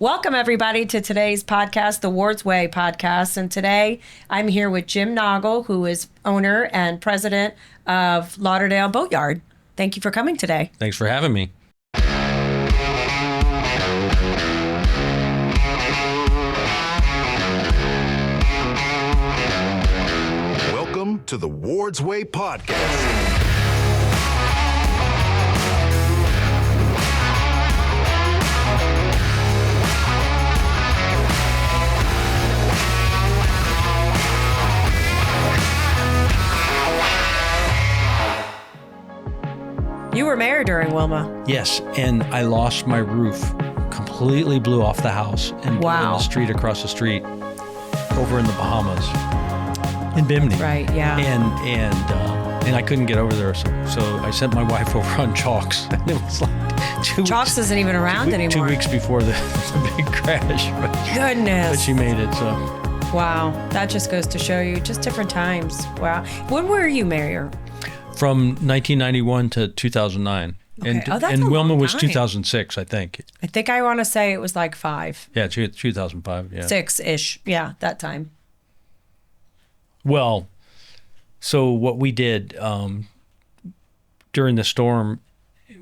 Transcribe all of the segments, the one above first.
Welcome, everybody, to today's podcast, the Ward's Way podcast. And today I'm here with Jim Naugle, who is owner and president of Lauderdale Boatyard. Thank you for coming today. Thanks for having me. Welcome to the Ward's Way podcast. You were mayor during Wilma. Yes, and I lost my roof. Completely blew off the house and blew in the street across the street over in the Bahamas, in Bimini. Right, yeah. And I couldn't get over there, so I sent my wife over on chalks. And it was like 2 weeks. Chalks isn't even around anymore. 2 weeks before the big crash. Goodness. But she made it, so. Wow, that just goes to show you just different times. Wow. When were you mayor? From 1991 to 2009. Okay. And Wilma was time. 2006, I think. I think I want to say it was like 5. Yeah, 2005, yeah. 6-ish. Yeah, that time. Well, so what we did during the storm,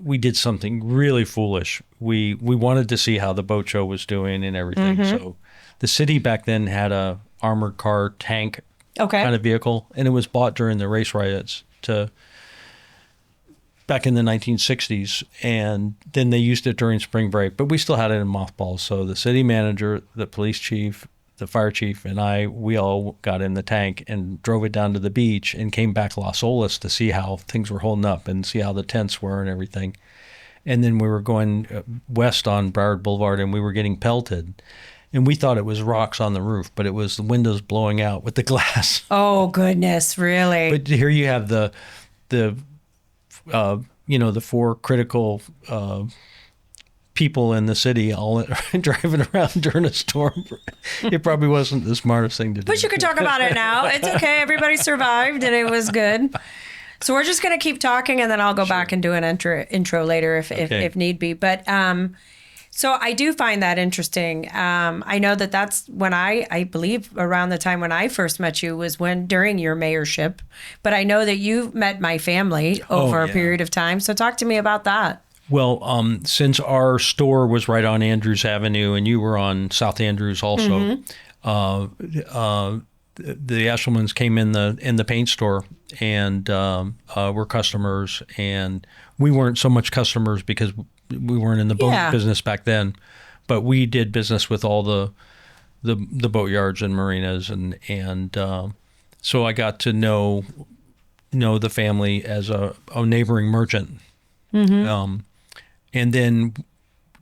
we did something really foolish. We wanted to see how the boat show was doing and everything. Mm-hmm. So the city back then had a armored car tank kind of vehicle, and it was bought during the race riots back in the 1960s, and then they used it during spring break, but we still had it in mothballs. So the city manager, the police chief, the fire chief, and we all got in the tank and drove it down to the beach and came back Las Olas to see how things were holding up and see how the tents were and everything. And then we were going west on Broward Boulevard, and we were getting pelted. And we thought it was rocks on the roof, but it was the windows blowing out with the glass. Oh, goodness, really? But here you have the 4 critical people in the city all driving around during a storm. It probably wasn't the smartest thing to do. But you could talk about it now. It's okay. Everybody survived, and it was good. So we're just going to keep talking, and then I'll go back and do an intro later if need be. But so I do find that interesting. I know that's when I believe around the time when I first met you was during your mayorship. But I know that you met my family over a period of time. So talk to me about that. Well, since our store was right on Andrews Avenue and you were on South Andrews also, the Eshelmans came in the paint store and were customers. And we weren't so much customers because we weren't in the boat business back then, but we did business with all the boatyards and marinas, and so I got to know the family as a neighboring merchant, and then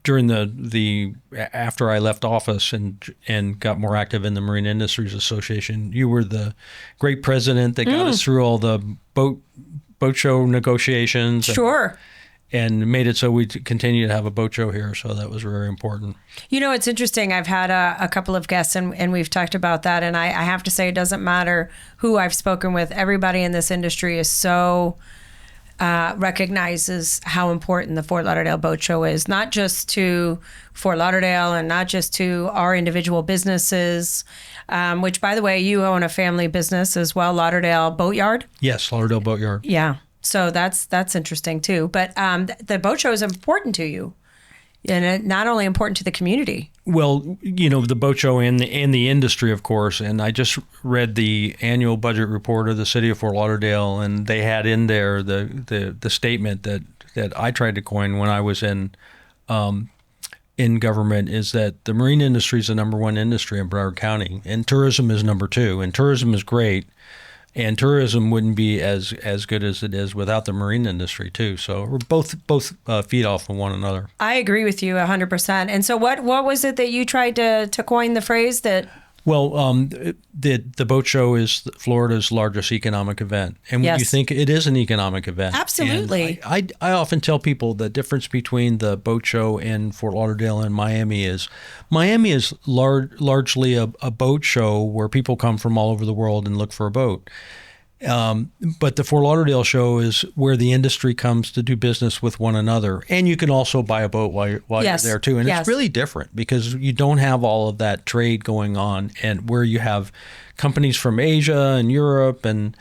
during the after I left office and got more active in the Marine Industries Association, you were the great president that got us through all the boat show negotiations. Sure. And made it so we continue to have a boat show here. So that was very important. You know, it's interesting. I've had a couple of guests and we've talked about that. And I have to say, it doesn't matter who I've spoken with. Everybody in this industry is so recognizes how important the Fort Lauderdale Boat Show is, not just to Fort Lauderdale and not just to our individual businesses, which, by the way, you own a family business as well, Lauderdale Boatyard. Yes, Lauderdale Boatyard. Yeah. So that's interesting too. But the boat show is important to you, and not only important to the community. Well, the boat show and the industry, of course. And I just read the annual budget report of the city of Fort Lauderdale, and they had in there the statement that I tried to coin when I was in government, is that the marine industry is the number one industry in Broward County, and tourism is number 2. And tourism is great. And tourism wouldn't be as good as it is without the marine industry too. So we're both feed off of one another. I agree with you 100%. And so what was it that you tried to coin the phrase that? Well, the boat show is Florida's largest economic event, and yes. You think it is an economic event. Absolutely. And I often tell people the difference between the boat show in Fort Lauderdale and Miami is largely a boat show where people come from all over the world and look for a boat. But the Fort Lauderdale show is where the industry comes to do business with one another. And you can also buy a boat while you're there too. And it's really different because you don't have all of that trade going on, and where you have companies from Asia and Europe and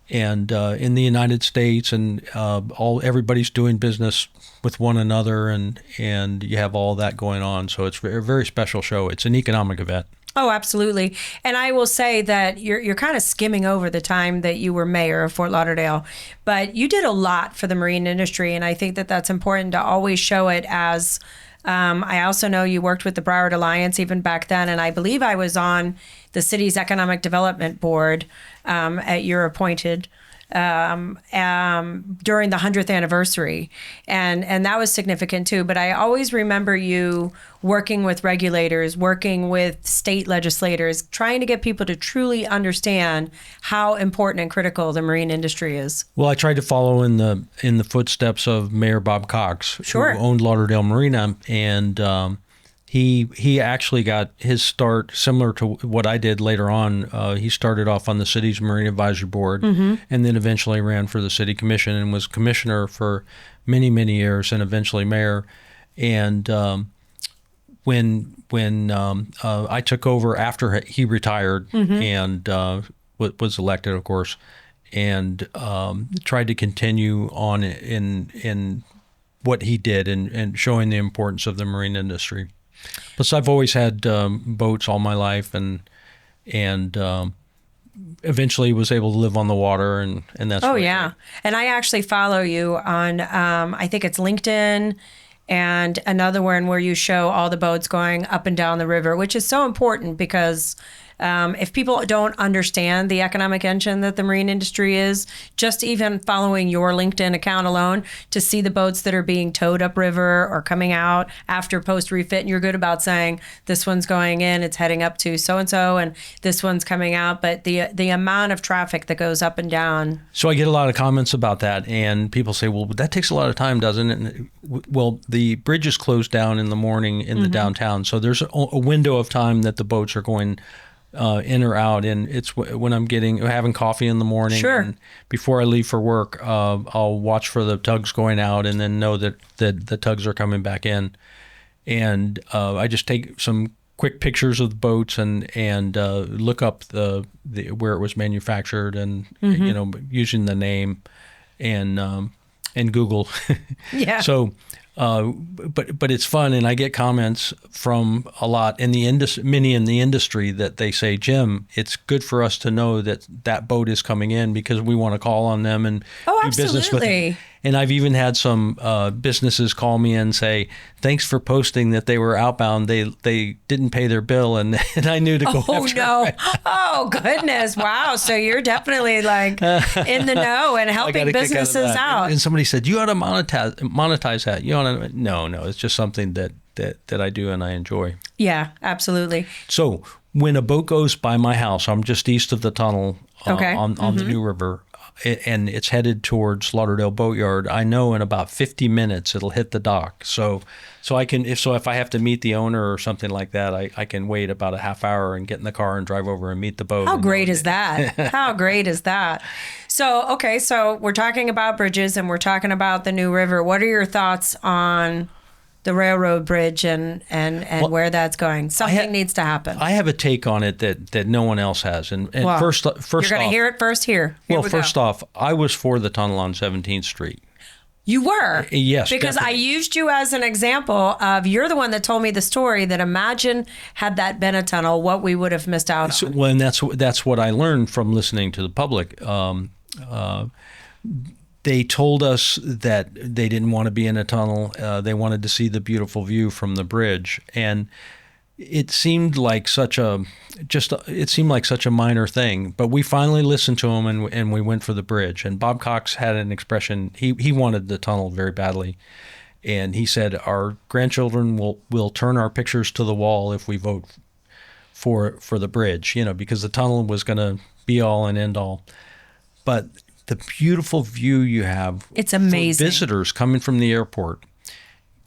in the United States, and everybody's doing business with one another, and you have all that going on. So it's a very special show. It's an economic event. Oh, absolutely. And I will say that you're kind of skimming over the time that you were mayor of Fort Lauderdale, but you did a lot for the marine industry, and I think that that's important to always show it as. I also know you worked with the Broward Alliance even back then, and I believe I was on the city's economic development board at your appointed during the 100th anniversary, and that was significant too. But I always remember you working with regulators, working with state legislators, trying to get people to truly understand how important and critical the marine industry is. Well, I tried to follow in the footsteps of Mayor Bob Cox, who owned Lauderdale Marina, and he actually got his start similar to what I did later on. He started off on the city's Marine Advisory Board, and then eventually ran for the city commission and was commissioner for many, many years, and eventually mayor. And when I took over after he retired and was elected, of course, and tried to continue on in what he did and showing the importance of the marine industry. Plus, I've always had boats all my life, and eventually was able to live on the water, and that's really great. And I actually follow you on I think it's LinkedIn and another one where you show all the boats going up and down the river, which is so important because if people don't understand the economic engine that the marine industry is, just even following your LinkedIn account alone to see the boats that are being towed upriver or coming out after post refit, and you're good about saying this one's going in, it's heading up to so-and-so, and this one's coming out, but the amount of traffic that goes up and down. So I get a lot of comments about that, and people say, well, that takes a lot of time, doesn't it? And, well, the bridge is closed down in the morning in the downtown, so there's a window of time that the boats are going in or out, and it's when I'm having coffee in the morning. Sure. And before I leave for work, I'll watch for the tugs going out, and then know that the tugs are coming back in. And I just take some quick pictures of the boats and look up the where it was manufactured, and using the name and Google. Yeah. So. But it's fun, and I get comments from a lot in the many in the industry that they say, Jim, it's good for us to know that boat is coming in because we want to call on them and do business with them. And I've even had some businesses call me and say, thanks for posting that they were outbound. They didn't pay their bill, and I knew to go after. Oh, no. Oh, goodness. Wow. So you're definitely like in the know and helping businesses out. And somebody said, you ought to monetize that. You ought to. No, it's just something that I do and I enjoy. Yeah, absolutely. So when a boat goes by my house, I'm just east of the tunnel on the New River, and it's headed towards Lauderdale Boatyard, I know in about 50 minutes it'll hit the dock. So I can if I have to meet the owner or something like that, I can wait about a half hour and get in the car and drive over and meet the boat. How great is that? How great is that? So we're talking about bridges and we're talking about the New River. What are your thoughts on the railroad bridge and where that's going? Something needs to happen. I have a take on it that no one else has. And well, first you're going to hear it first here. First off, I was for the tunnel on 17th Street. You were? Yes. Because definitely. I used you as an example of, you're the one that told me the story that imagine had that been a tunnel, what we would have missed out on. Well, and that's what I learned from listening to the public. They told us that they didn't want to be in a tunnel. They wanted to see the beautiful view from the bridge, and it seemed like such a minor thing. But we finally listened to them, and we went for the bridge. And Bob Cox had an expression. He wanted the tunnel very badly, and he said, "Our grandchildren will turn our pictures to the wall if we vote for the bridge." Because the tunnel was going to be all and end all, but the beautiful view you have. It's amazing. For visitors coming from the airport,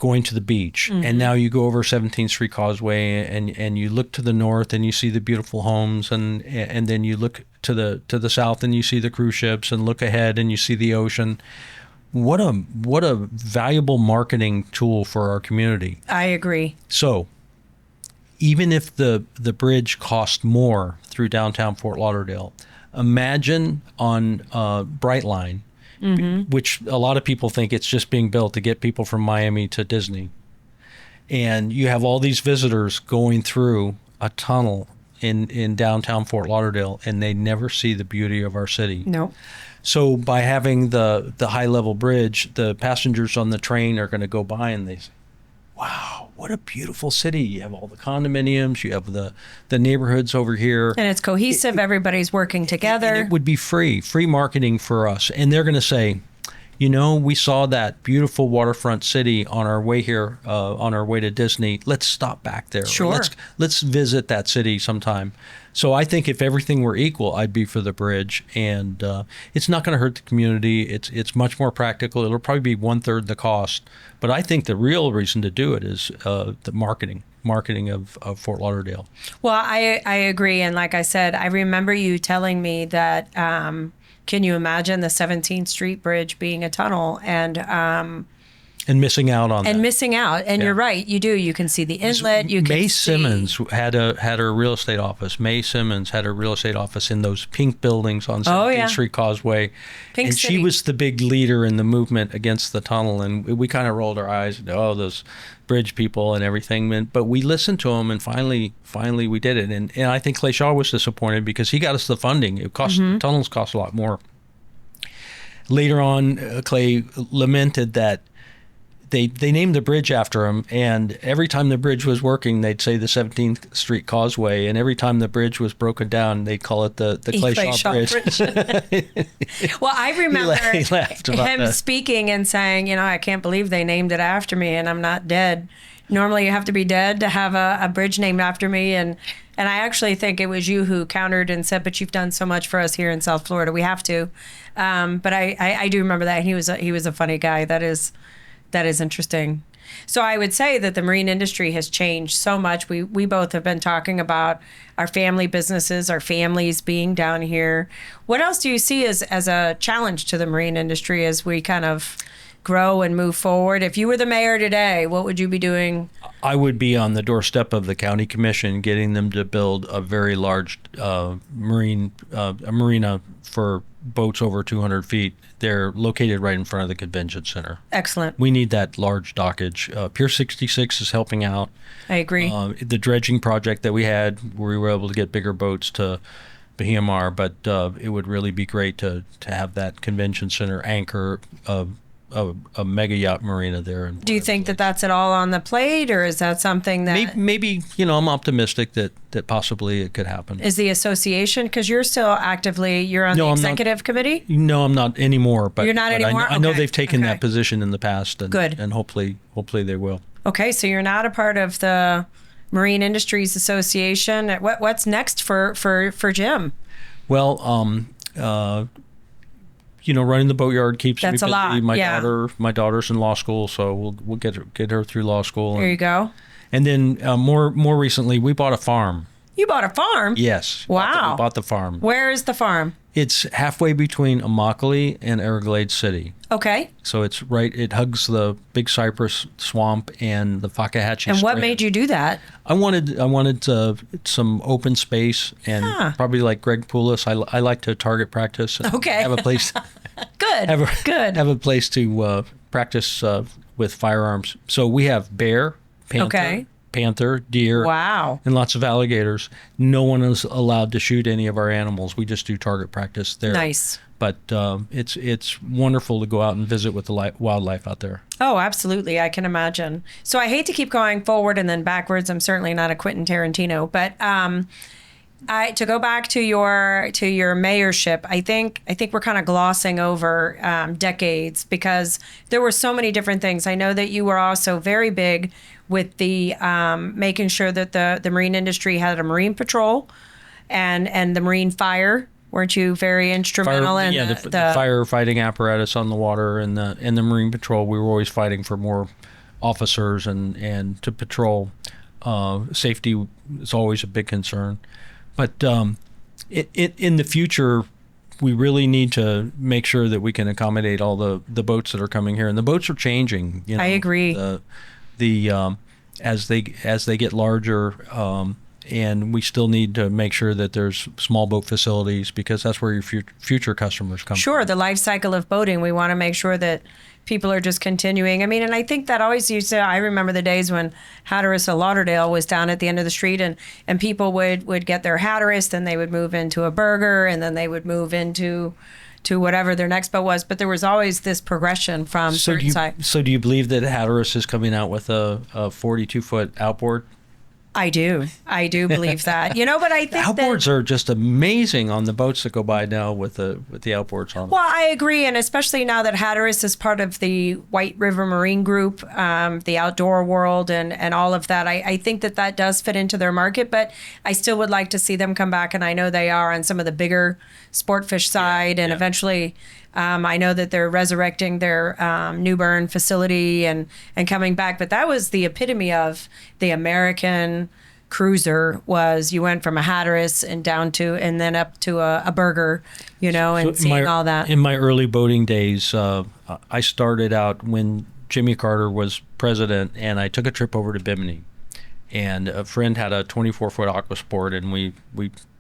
going to the beach. And now you go over 17th Street Causeway and you look to the north and you see the beautiful homes, and then you look to the south and you see the cruise ships, and look ahead and you see the ocean. What a valuable marketing tool for our community. I agree. So even if the bridge cost more through downtown Fort Lauderdale, imagine on Brightline, which a lot of people think it's just being built to get people from Miami to Disney. And you have all these visitors going through a tunnel in downtown Fort Lauderdale, and they never see the beauty of our city. No. So by having the high-level bridge, the passengers on the train are going to go by and they say, wow, what a beautiful city. You have all the condominiums, you have the neighborhoods over here. And it's cohesive, everybody's working together. And it would be free marketing for us. And they're going to say, you know, we saw that beautiful waterfront city on our way here, on our way to Disney. Let's stop back there. Sure. Let's visit that city sometime. So I think if everything were equal, I'd be for the bridge. And it's not going to hurt the community. It's much more practical. It'll probably be 1/3 the cost. But I think the real reason to do it is the marketing of Fort Lauderdale. Well, I agree. And like I said, I remember you telling me that, can you imagine the 17th Street Bridge being a tunnel and missing out on that. And missing out. And you're right. You do. You can see the inlet. You can May see. Simmons had her real estate office. May Simmons had her real estate office in those pink buildings on 17th Street Causeway. Pink and City. she was the big leader in the movement against the tunnel. And we kind of rolled our eyes and, oh, those bridge people and everything. But we listened to them, and finally we did it. And I think Clay Shaw was disappointed because he got us the funding. It cost tunnels cost a lot more. Later on, Clay lamented that they named the bridge after him, and every time the bridge was working, they'd say the 17th Street Causeway, and every time the bridge was broken down, they'd call it the Clay Shaw Bridge. Well, I remember He laughed about him that. speaking and saying, you know, I can't believe they named it after me, and I'm not dead. Normally, you have to be dead to have a bridge named after me, and I actually think it was you who countered and said, but you've done so much for us here in South Florida, we have to. But I do remember that. He was a funny guy. That is interesting. So I would say that the marine industry has changed so much. We both have been talking about our family businesses, our families being down here. What else do you see as a challenge to the marine industry as we kind of grow and move forward? If you were the mayor today, what would you be doing? I would be on the doorstep of the county commission, getting them to build a very large marina for boats over 200 feet. They're located right in front of the convention center. Excellent. We need that large dockage. Pier 66 is helping out. I agree. The dredging project that we had, we were able to get bigger boats to Bahia, but it would really be great to have that convention center anchor a mega yacht marina there. Do you think that that's at all on the plate, or is that something that maybe I'm optimistic that possibly it could happen. Is the association, because you're still actively you're on the executive committee? No, I'm not anymore. But you're not anymore. I know they've taken that position in the past, and good, and hopefully they will. Okay, so you're not a part of the Marine Industries Association. What's next for Jim? Well, running the boatyard keeps That's me busy. a lot. My daughter's in law school, so we'll get her through law school. There you go. And then more recently, we bought a farm. You bought a farm? Yes. Wow. We bought the farm. Where is the farm? It's halfway between Immokalee and Everglades City. Okay. So it hugs the Big Cypress Swamp and the Fakahatchee And what Strand. made you do that? I wanted some open space, and probably like Greg Poulos, I like to target practice. Okay. Have a place. Good. Good. Have a place to practice with firearms. So we have bear, panther, deer, wow, and lots of alligators. No one is allowed to shoot any of our animals. We just do target practice there. Nice. But it's wonderful to go out and visit with the wildlife out there. Oh, absolutely. I can imagine. So I hate to keep going forward and then backwards. I'm certainly not a Quentin Tarantino, but to go back to your mayorship, I think we're kind of glossing over decades, because there were so many different things. I know that you were also very big with the making sure that the marine industry had a marine patrol and the marine fire. Weren't you very instrumental in the firefighting apparatus on the water and the marine patrol? We were always fighting for more officers and to patrol. Safety is always a big concern. But in the future, we really need to make sure that we can accommodate all the boats that are coming here, and the boats are changing. I agree. As they get larger, and we still need to make sure that there's small boat facilities, because that's where your future customers come. Sure, from. the life cycle of boating. We want to make sure that people are just continuing. I mean, and I think that always used to, I remember the days when Hatteras of Lauderdale was down at the end of the street, and people would get their Hatteras, then they would move into a burger, and then they would move into whatever their next boat was. But there was always this progression from certain side. So do you believe that Hatteras is coming out with a 42-foot outboard? I do believe that. But I think outboards are just amazing on the boats that go by now with the outboards on them. Well, I agree, and especially now that Hatteras is part of the White River Marine Group, the outdoor world, and all of that. I think that does fit into their market, but I still would like to see them come back, and I know they are on some of the bigger sport fish side, and eventually. I know that they're resurrecting their New Bern facility and coming back, but that was the epitome of the American cruiser. Was you went from a Hatteras and then up to a burger, and seeing all that. In my early boating days, I started out when Jimmy Carter was president, and I took a trip over to Bimini, and a friend had a 24-foot Aquasport, and we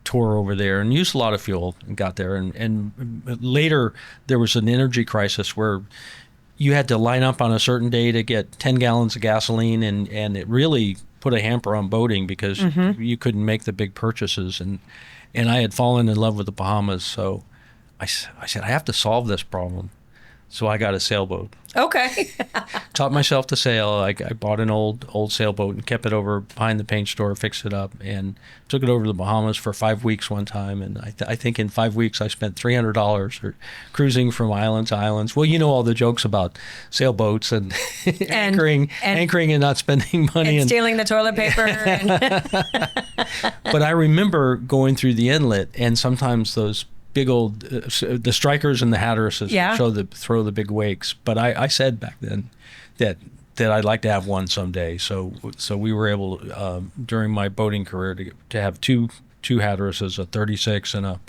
tour over there and used a lot of fuel and got there. And later there was an energy crisis where you had to line up on a certain day to get 10 gallons of gasoline, and it really put a hamper on boating because you couldn't make the big purchases. And I had fallen in love with the Bahamas, so I said, I have to solve this problem. So I got a sailboat. Okay. Taught myself to sail. I bought an old sailboat and kept it over behind the paint store, fixed it up, and took it over to the Bahamas for 5 weeks one time. And I think in 5 weeks I spent $300 cruising from island to islands. Well, all the jokes about sailboats and anchoring and not spending money and stealing the toilet paper. But I remember going through the inlet, and sometimes those big old the strikers and the Hatteras throw the big wakes. But I said back then that I'd like to have one someday. So we were able during my boating career to have two Hatterases, a 36 and a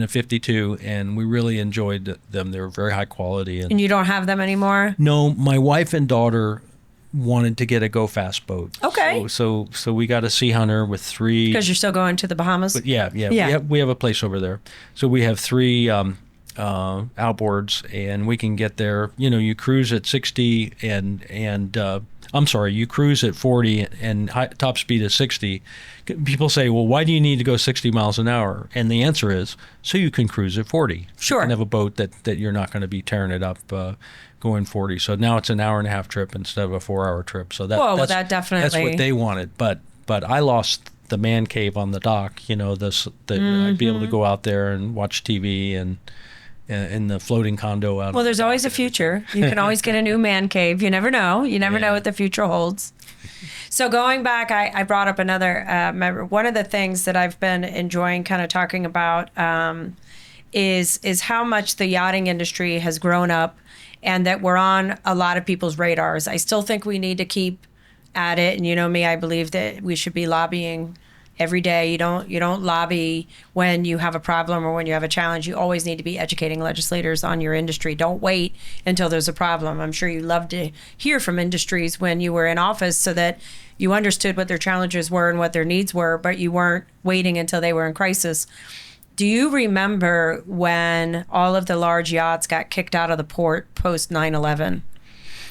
52, and we really enjoyed them. They were very high quality. And you don't have them anymore? No, my wife and daughter wanted to get a go fast boat. Okay. So we got a Sea Hunter with 3. Because you're still going to the Bahamas? But yeah. We have a place over there. So we have 3 outboards, and we can get there. You cruise at 60 you cruise at 40 and top speed is 60. People say, well, why do you need to go 60 miles an hour? And the answer is, so you can cruise at 40. Sure. You can have a boat that you're not going to be tearing it up going 40. So now it's an hour-and-a-half trip instead of a 4-hour trip. So that definitely. That's what they wanted. But I lost the man cave on the dock. I'd be able to go out there and watch TV and in the floating condo out. Well, there's always a future. You can always get a new man cave. You never know. You never know what the future holds. So going back, I brought up another. One of the things that I've been enjoying kind of talking about is how much the yachting industry has grown up, and that we're on a lot of people's radars. I still think we need to keep at it. And you know me, I believe that we should be lobbying every day. You don't lobby when you have a problem or when you have a challenge. You always need to be educating legislators on your industry. Don't wait until there's a problem. I'm sure you love to hear from industries when you were in office so that you understood what their challenges were and what their needs were, but you weren't waiting until they were in crisis. Do you remember when all of the large yachts got kicked out of the port post 9/11?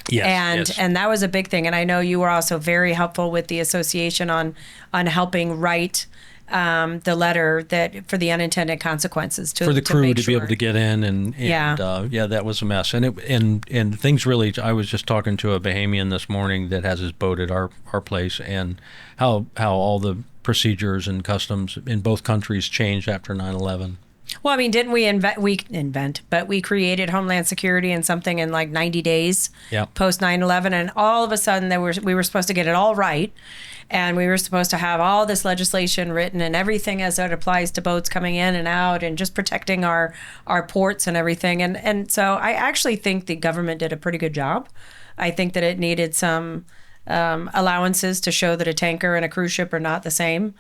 Yes, and that was a big thing. And I know you were also very helpful with the association on helping write the letter that for the unintended consequences for the crew to be able to get in and that was a mess. And things really. I was just talking to a Bahamian this morning that has his boat at our place, and how all the procedures and customs in both countries changed after 9/11. Well, I mean, didn't we created Homeland Security and something in like 90 days post 9/11, and all of a sudden we were supposed to get it all right, and we were supposed to have all this legislation written and everything as it applies to boats coming in and out and just protecting our ports and everything. And so I actually think the government did a pretty good job I think that it needed some allowances to show that a tanker and a cruise ship are not the same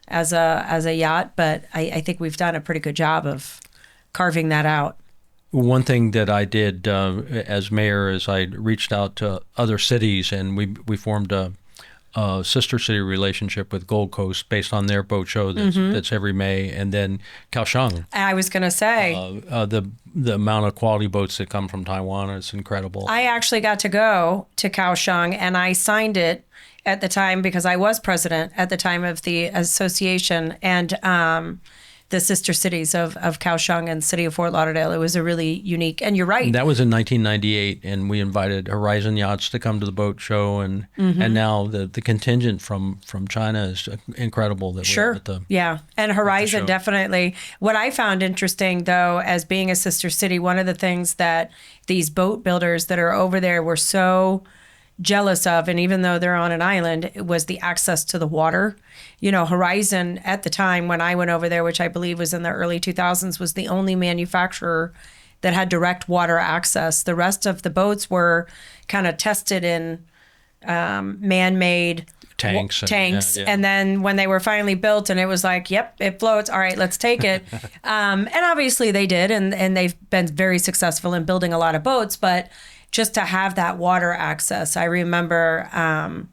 as a yacht. But I think we've done a pretty good job of carving that out. One thing that I did as mayor is I reached out to other cities, and we formed a sister city relationship with Gold Coast based on their boat show that's every May, and then Kaohsiung. I was going to say the amount of quality boats that come from Taiwan is incredible. I actually got to go to Kaohsiung, and I signed it at the time because I was president at the time of the association, and the sister cities of Kaohsiung and city of Fort Lauderdale. It was a really unique, and you're right. And that was in 1998, and we invited Horizon Yachts to come to the boat show, and now the contingent from China is incredible. That Sure. we're at the, yeah. And Horizon definitely. What I found interesting, though, as being a sister city, one of the things that these boat builders that are over there were so jealous of, and even though they're on an island, it was the access to the water. You know, Horizon at the time when I went over there, which I believe was in the early 2000s, was the only manufacturer that had direct water access. The rest of the boats were kind of tested in man-made tanks. And then when they were finally built and it was like, yep, it floats. All right, let's take it. And obviously they did. And they've been very successful in building a lot of boats. But just to have that water access, I remember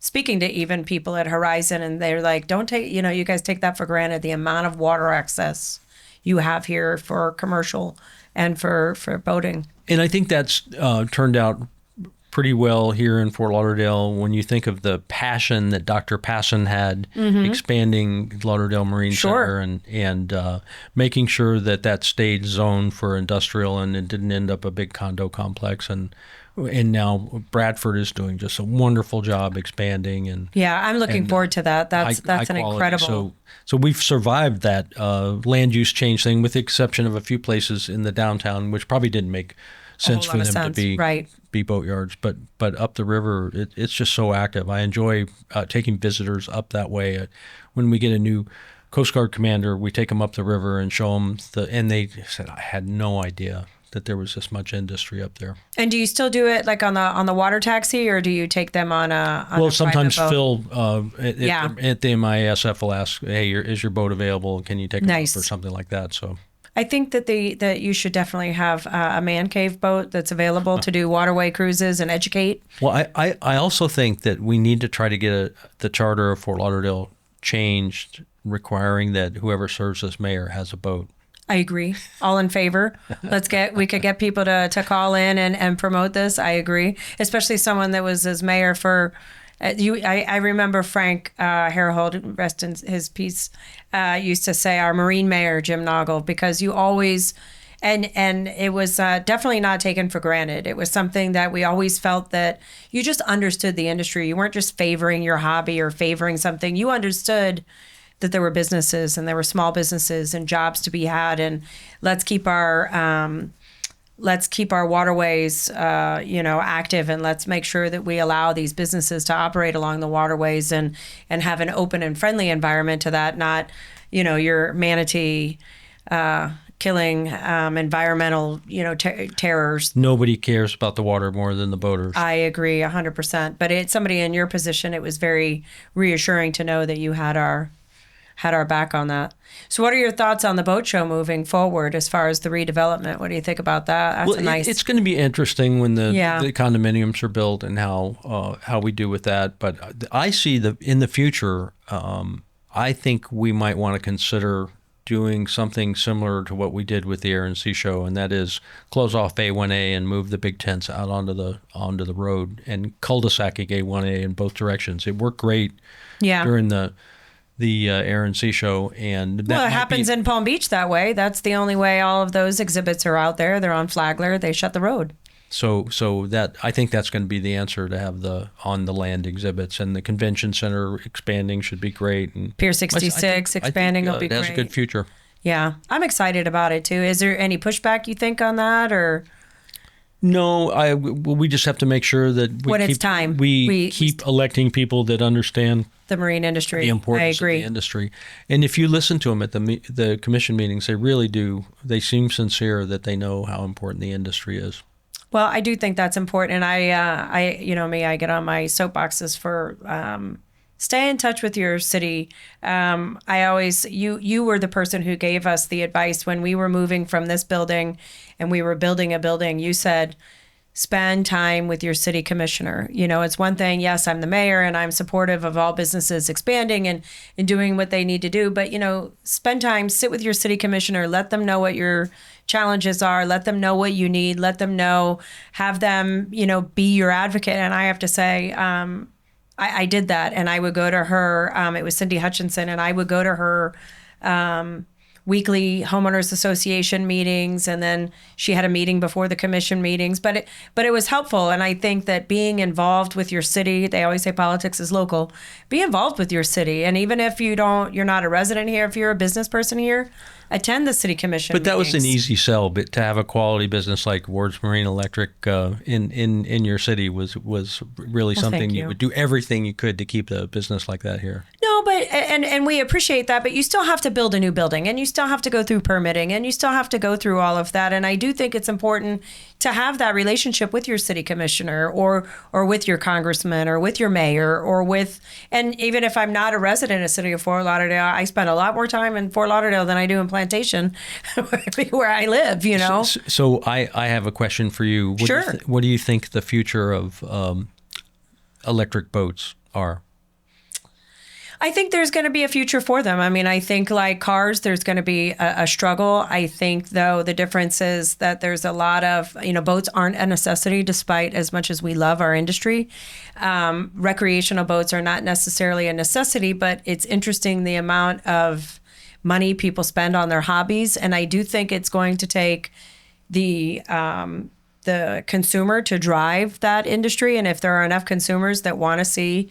speaking to even people at Horizon, and they're like, don't take, you guys take that for granted, the amount of water access you have here for commercial and for boating. And I think that's turned out pretty well here in Fort Lauderdale when you think of the passion that Dr. Passon had expanding Lauderdale Marine Center and making sure that stayed zoned for industrial and it didn't end up a big condo complex. And now Bradford is doing just a wonderful job expanding. And yeah, I'm looking forward to that. That's an incredible. So we've survived that land use change thing, with the exception of a few places in the downtown, which probably didn't make sense for them to be boatyards. But up the river, it's just so active. I enjoy taking visitors up that way. When we get a new Coast Guard commander, we take them up the river and show them and they said, I had no idea that there was this much industry up there. And do you still do it like on the water taxi, or do you take them on a sometimes Phil at the MISF will ask, hey, is your boat available? Can you take it up or something like that? So I think that that you should definitely have a man cave boat that's available to do waterway cruises and educate. Well, I also think that we need to try to get the charter of Fort Lauderdale changed, requiring that whoever serves as mayor has a boat. I agree. All in favor. We could get people to call in and promote this. I agree. Especially someone that was as mayor for, I remember Frank Harold, rest in his peace, used to say our Marine mayor, Jim Naugle, because you always, and it was definitely not taken for granted. It was something that we always felt that you just understood the industry. You weren't just favoring your hobby or favoring something. You understood that there were businesses and there were small businesses and jobs to be had, and let's keep our waterways active, and let's make sure that we allow these businesses to operate along the waterways and have an open and friendly environment to that, not your manatee killing environmental terrors. Nobody cares about the water more than the boaters. I agree 100%, but somebody in your position, it was very reassuring to know that you had our back on that. So what are your thoughts on the boat show moving forward as far as the redevelopment? What do you think about that? It's going to be interesting when the condominiums are built and how we do with that. But I see in the future, I think we might want to consider doing something similar to what we did with the Air and Sea Show, and that is close off A1A and move the big tents out onto the road and cul-de-sacing A1A in both directions. It worked great during the Air and Sea Show, and it happens in Palm Beach that way. That's the only way all of those exhibits are out there. They're on Flagler. They shut the road. So that I think that's going to be the answer, to have the on the land exhibits, and the convention center expanding should be great. And Pier 66 expanding will be great. It has a good future. Yeah, I'm excited about it too. Is there any pushback you think on that, or? No, we just have to make sure that we keep electing people that understand the marine industry. The importance of the industry. And if you listen to them at the commission meetings, they really do. They seem sincere that they know how important the industry is. Well, I do think that's important. And I get on my soapboxes for stay in touch with your city. You were the person who gave us the advice when we were moving from this building and we were building a building. You said, spend time with your city commissioner. It's one thing, yes, I'm the mayor and I'm supportive of all businesses expanding and doing what they need to do. But, spend time, sit with your city commissioner, let them know what your challenges are, let them know what you need, let them know, have them, be your advocate. And I have to say, I did that. And I would go to her, it was Cindy Hutchinson, and I would go to her weekly homeowners association meetings, and then she had a meeting before the commission meetings, but it was helpful. And I think that being involved with your city, they always say politics is local, be involved with your city. And even if you're not a resident here, if you're a business person here, attend the city commission But that meetings. was an easy sell, but to have a quality business like Ward's Marine Electric in your city was really something you would do everything you could to keep the business like that here. No, but and we appreciate that, but you still have to build a new building, and you still have to go through permitting, and you still have to go through all of that. And I do think it's important to have that relationship with your city commissioner or with your congressman or with your mayor and even if I'm not a resident of the city of Fort Lauderdale, I spend a lot more time in Fort Lauderdale than I do in Plantation where I live, So I have a question for you. Sure. What do you think the future of electric boats are? I think there's going to be a future for them. I mean, I think like cars, there's going to be a struggle. I think, though, the difference is that there's a lot of, boats aren't a necessity despite as much as we love our industry. Recreational boats are not necessarily a necessity, but it's interesting the amount of money people spend on their hobbies. And I do think it's going to take the consumer to drive that industry. And if there are enough consumers that want to see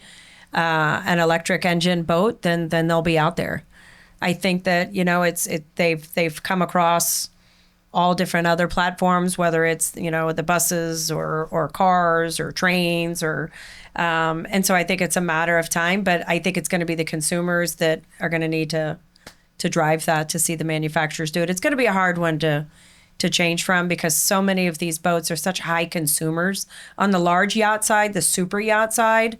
an electric engine boat, then they'll be out there. I think that they've come across all different other platforms, whether it's the buses or cars or trains and so I think it's a matter of time. But I think it's going to be the consumers that are going to need to drive that, to see the manufacturers do it. It's going to be a hard one to change from, because so many of these boats are such high consumers. On the large yacht side, the super yacht side,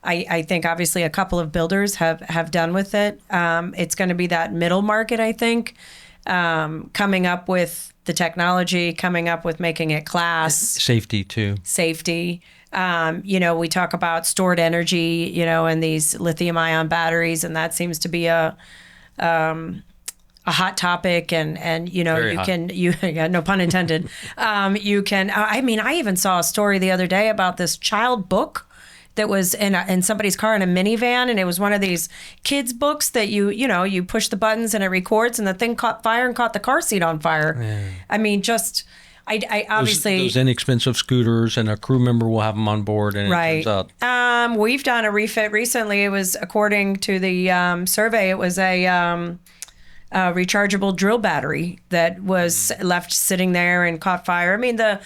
I think obviously a couple of builders have done with it. It's going to be that middle market, I think, coming up with the technology, coming up with making it class. Safety, too. Safety. We talk about stored energy, and these lithium ion batteries, and that seems to be a hot topic, and Very hot. Yeah, no pun intended. I even saw a story the other day about this child book that was in somebody's car in a minivan, and it was one of these kids books that you push the buttons and it records, and the thing caught fire and caught the car seat on fire. Yeah. I mean, I obviously those inexpensive scooters, and a crew member will have them on board, and right. It turns out. We've done a refit recently. It was, according to the survey, it was a rechargeable drill battery that was left sitting there and caught fire. I mean, the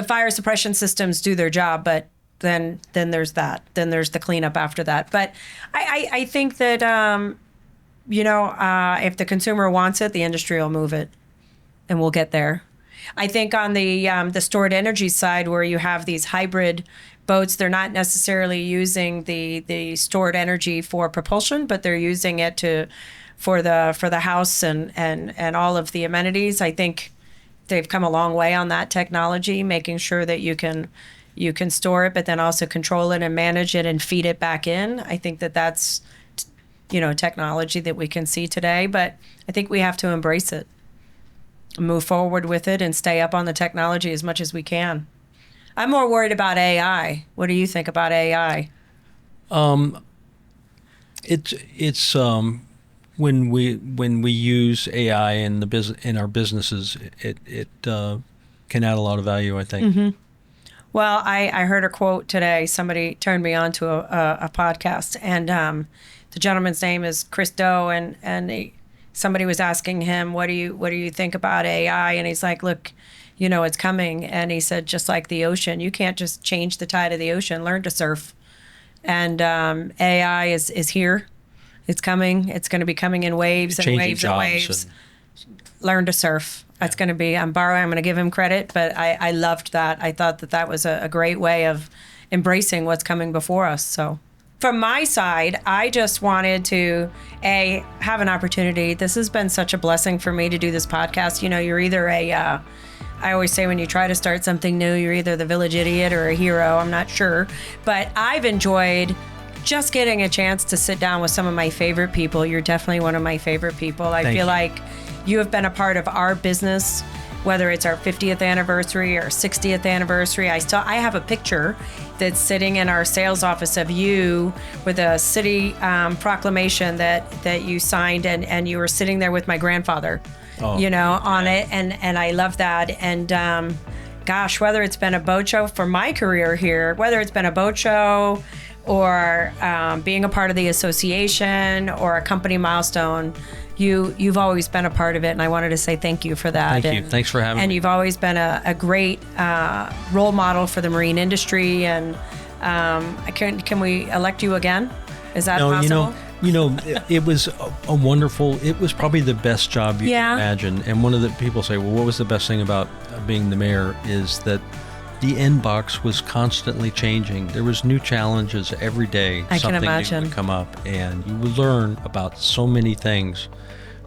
fire suppression systems do their job, but then there's that. Then there's the cleanup after that. But I think that if the consumer wants it, the industry will move it, and we'll get there. I think on the stored energy side, where you have these hybrid boats, they're not necessarily using the stored energy for propulsion, but they're using it for the house and all of the amenities. I think they've come a long way on that technology, making sure that you can store it, but then also control it and manage it and feed it back in. I think that's technology that we can see today, but I think we have to embrace it, move forward with it, and stay up on the technology as much as we can. I'm more worried about AI. What do you think about AI? It's when we use AI in our businesses, it can add a lot of value, I think. Mm-hmm. Well, I heard a quote today. Somebody turned me on to a podcast, and the gentleman's name is Chris Doe, and somebody was asking him, what do you think about AI? And he's like, look, it's coming. And he said, just like the ocean, you can't just change the tide of the ocean. Learn to surf. And AI is here. It's coming. It's going to be coming in waves and waves and waves. Learn to surf. That's going to be, I'm borrowing, I'm going to give him credit, but I loved that. I thought that was a great way of embracing what's coming before us. So from my side, I just wanted to, have an opportunity. This has been such a blessing for me to do this podcast. You know, you're either I always say when you try to start something new, you're either the village idiot or a hero. I'm not sure. But I've enjoyed just getting a chance to sit down with some of my favorite people. You're definitely one of my favorite people. I feel like you have been a part of our business, whether it's our 50th anniversary or 60th anniversary. I have a picture that's sitting in our sales office of you with a city proclamation that you signed, and you were sitting there with my grandfather, on it. And I love that. And gosh, whether it's been a boat show for my career here, whether it's been a boat show or being a part of the association or a company milestone, you've always been a part of it, and I wanted to say thank you for that. Thank you. Thanks for having me. And you've always been a great role model for the marine industry. And can we elect you again? Is that possible? It was a wonderful. It was probably the best job you can imagine. And one of the people say, well, what was the best thing about being the mayor? Is that the inbox was constantly changing. There was new challenges every day. I can imagine. Something new would come up, and you would learn about so many things,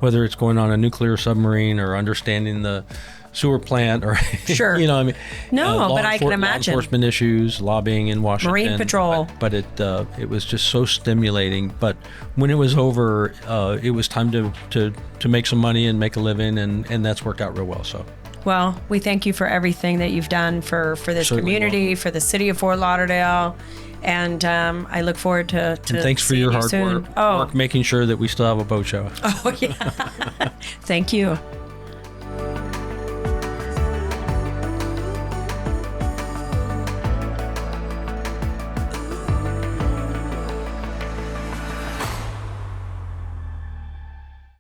whether it's going on a nuclear submarine or understanding the sewer plant or, sure. But I can imagine. Law enforcement issues, lobbying in Washington. Marine patrol. But it was just so stimulating. But when it was over, it was time to make some money and make a living, and that's worked out real well. So. Well, we thank you for everything that you've done for this community, for the city of Fort Lauderdale, and I look forward to and thanks for your hard work making sure that we still have a boat show. Oh, yeah. Thank you.